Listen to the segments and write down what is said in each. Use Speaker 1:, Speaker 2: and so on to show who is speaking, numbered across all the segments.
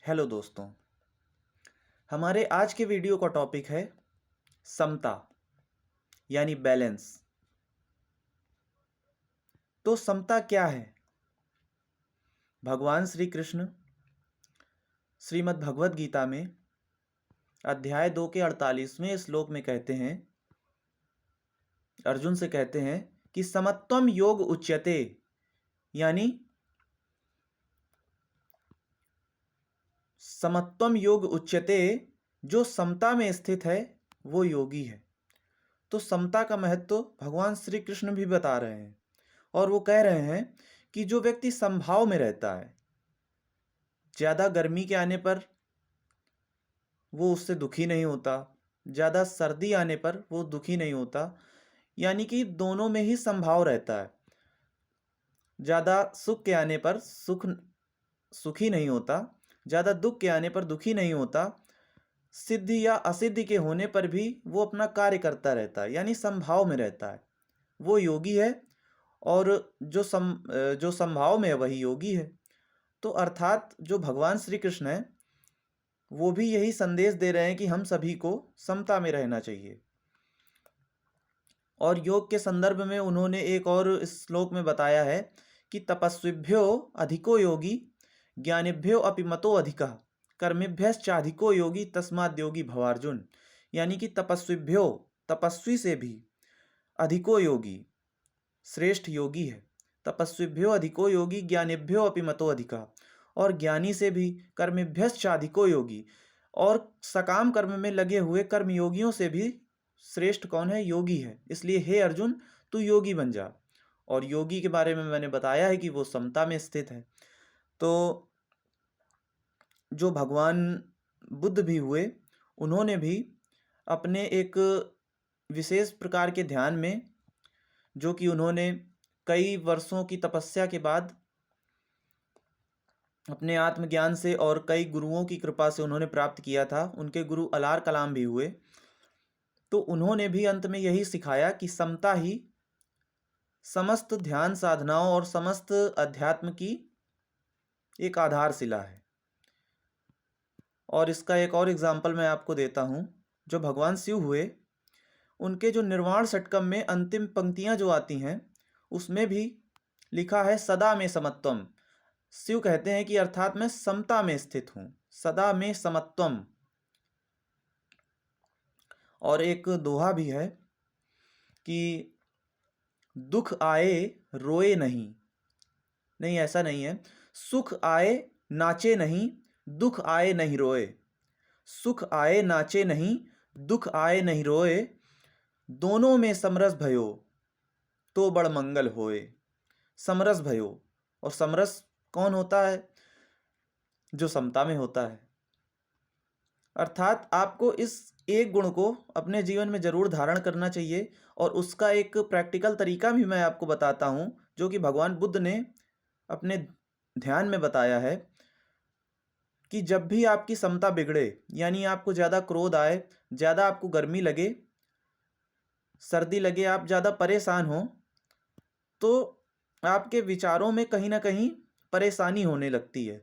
Speaker 1: Hello दोस्तों। हमारे आज के वीडियो का टॉपिक है समता यानी बैलेंस। तो समता क्या है? भगवान श्री कृष्ण श्रीमद् भगवत गीता में अध्याय 2 के 48वें श्लोक में कहते हैं, अर्जुन से कहते हैं कि समत्वम योग उच्यते, यानी समत्वम योग उच्यते, जो समता में स्थित है वो योगी है। तो समता का महत्व भगवान श्री कृष्ण भी बता रहे हैं और वो कह रहे हैं कि जो व्यक्ति समभाव में रहता है, ज़्यादा गर्मी के आने पर वो उससे दुखी नहीं होता, ज़्यादा सर्दी आने पर वो दुखी नहीं होता, यानी कि दोनों में ही समभाव रहता है। ज़्यादा सुख के आने पर सुखी नहीं होता, ज़्यादा दुख के आने पर दुखी नहीं होता, सिद्धि या असिद्धि के होने पर भी वो अपना कार्य करता रहता है, यानी समभाव में रहता है। वो योगी है और जो समभाव में है वही योगी है। तो अर्थात जो भगवान श्री कृष्ण है वो भी यही संदेश दे रहे हैं कि हम सभी को समता में रहना चाहिए। और योग के संदर्भ में उन्होंने एक और इस श्लोक में बताया है कि तपस्विभ्यो अधिको योगी ज्ञानिभ्यो अपि मतो अधिकः कर्मिभ्यश्चाधिको योगी तस्माद् योगी भवार्जुन। यानी कि तपस्विभ्यो, तपस्वी से भी, अधिको योगी, श्रेष्ठ योगी है। तपस्विभ्यो अधिको योगी ज्ञानिभ्यो अपि मतो अधिकः, और ज्ञानी से भी, कर्मिभ्यश्चाधिको योगी, और सकाम कर्म में लगे हुए कर्मयोगियों से भी श्रेष्ठ कौन है? योगी है। इसलिए हे अर्जुन, तू योगी बन जा। और योगी के बारे में मैंने बताया है कि वो समता में स्थित है। तो जो भगवान बुद्ध भी हुए, उन्होंने भी अपने एक विशेष प्रकार के ध्यान में, जो कि उन्होंने कई वर्षों की तपस्या के बाद अपने आत्मज्ञान से और कई गुरुओं की कृपा से उन्होंने प्राप्त किया था, उनके गुरु अलार कलाम भी हुए, तो उन्होंने भी अंत में यही सिखाया कि समता ही समस्त ध्यान साधनाओं और समस्त अध्यात्म की एक आधारशिला है। और इसका एक और एग्जाम्पल मैं आपको देता हूँ। जो भगवान शिव हुए, उनके जो निर्वाण षटकम में अंतिम पंक्तियाँ जो आती हैं, उसमें भी लिखा है सदा में समत्वम। शिव कहते हैं कि अर्थात मैं समता में स्थित हूँ, सदा में समत्वम। और एक दोहा भी है कि दुख आए रोए नहीं, नहीं ऐसा नहीं है, सुख आए नाचे नहीं, दुख आए नहीं रोए, सुख आए नाचे नहीं, दुख आए नहीं रोए, दोनों में समरस भयो तो बड़ मंगल होए। समरस भयो, और समरस कौन होता है? जो समता में होता है। अर्थात आपको इस एक गुण को अपने जीवन में जरूर धारण करना चाहिए। और उसका एक प्रैक्टिकल तरीका भी मैं आपको बताता हूँ, जो कि भगवान बुद्ध ने अपने ध्यान में बताया है कि जब भी आपकी समता बिगड़े, यानी आपको ज़्यादा क्रोध आए, ज़्यादा आपको गर्मी लगे, सर्दी लगे, आप ज़्यादा परेशान हो, तो आपके विचारों में कहीं ना कहीं परेशानी होने लगती है,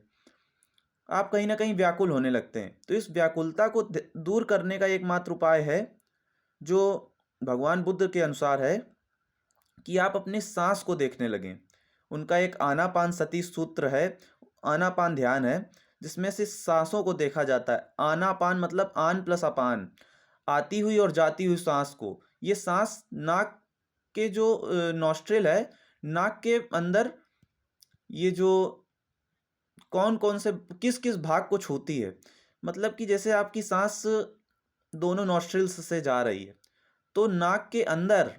Speaker 1: आप कहीं ना कहीं व्याकुल होने लगते हैं। तो इस व्याकुलता को दूर करने का एकमात्र उपाय है, जो भगवान बुद्ध के अनुसार है, कि आप अपने सांस को देखने लगें। उनका एक आनापान सती सूत्र है, आनापान ध्यान है, जिसमें से सांसों को देखा जाता है। आनापान मतलब आन प्लस अपान, आती हुई और जाती हुई सांस को। ये सांस नाक के जो नॉस्ट्रिल है, नाक के अंदर ये जो कौन कौन से किस किस भाग को छूती है, मतलब कि जैसे आपकी सांस दोनों नॉस्ट्रिल्स से जा रही है, तो नाक के अंदर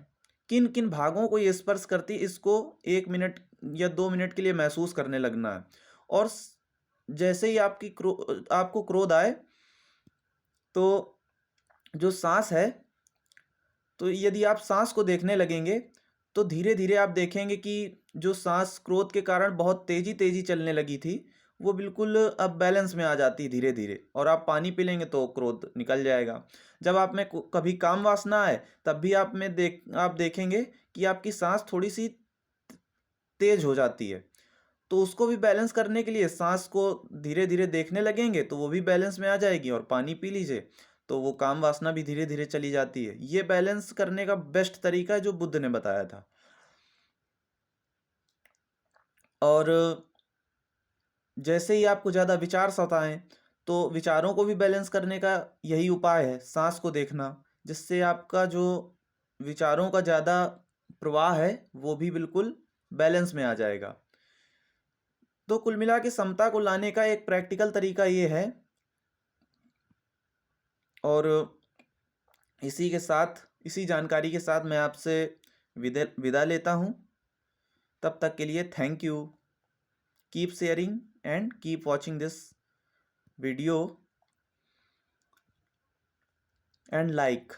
Speaker 1: किन किन भागों को ये स्पर्श करती है, इसको 1 मिनट या 2 मिनट के लिए महसूस करने लगना है। और जैसे ही आपको क्रोध आए, तो जो सांस है, तो यदि आप सांस को देखने लगेंगे, तो धीरे धीरे आप देखेंगे कि जो सांस क्रोध के कारण बहुत तेजी तेजी चलने लगी थी, वो बिल्कुल अब बैलेंस में आ जाती है धीरे धीरे। और आप पानी पी लेंगे तो क्रोध निकल जाएगा। जब आप में कभी काम वासना आए, तब भी आप देखेंगे कि आपकी सांस थोड़ी सी तेज हो जाती है। तो उसको भी बैलेंस करने के लिए सांस को धीरे धीरे देखने लगेंगे तो वो भी बैलेंस में आ जाएगी, और पानी पी लीजिए तो वो काम वासना भी धीरे धीरे चली जाती है। ये बैलेंस करने का बेस्ट तरीका है जो बुद्ध ने बताया था। और जैसे ही आपको ज़्यादा विचार सताएं तो विचारों को भी बैलेंस करने का यही उपाय है, सांस को देखना, जिससे आपका जो विचारों का ज़्यादा प्रवाह है वो भी बिल्कुल बैलेंस में आ जाएगा। तो कुल मिला के समता को लाने का एक प्रैक्टिकल तरीका ये है। और इसी के साथ, इसी जानकारी के साथ मैं आपसे विदा लेता हूँ। तब तक के लिए thank you. Keep sharing and keep watching this video and like.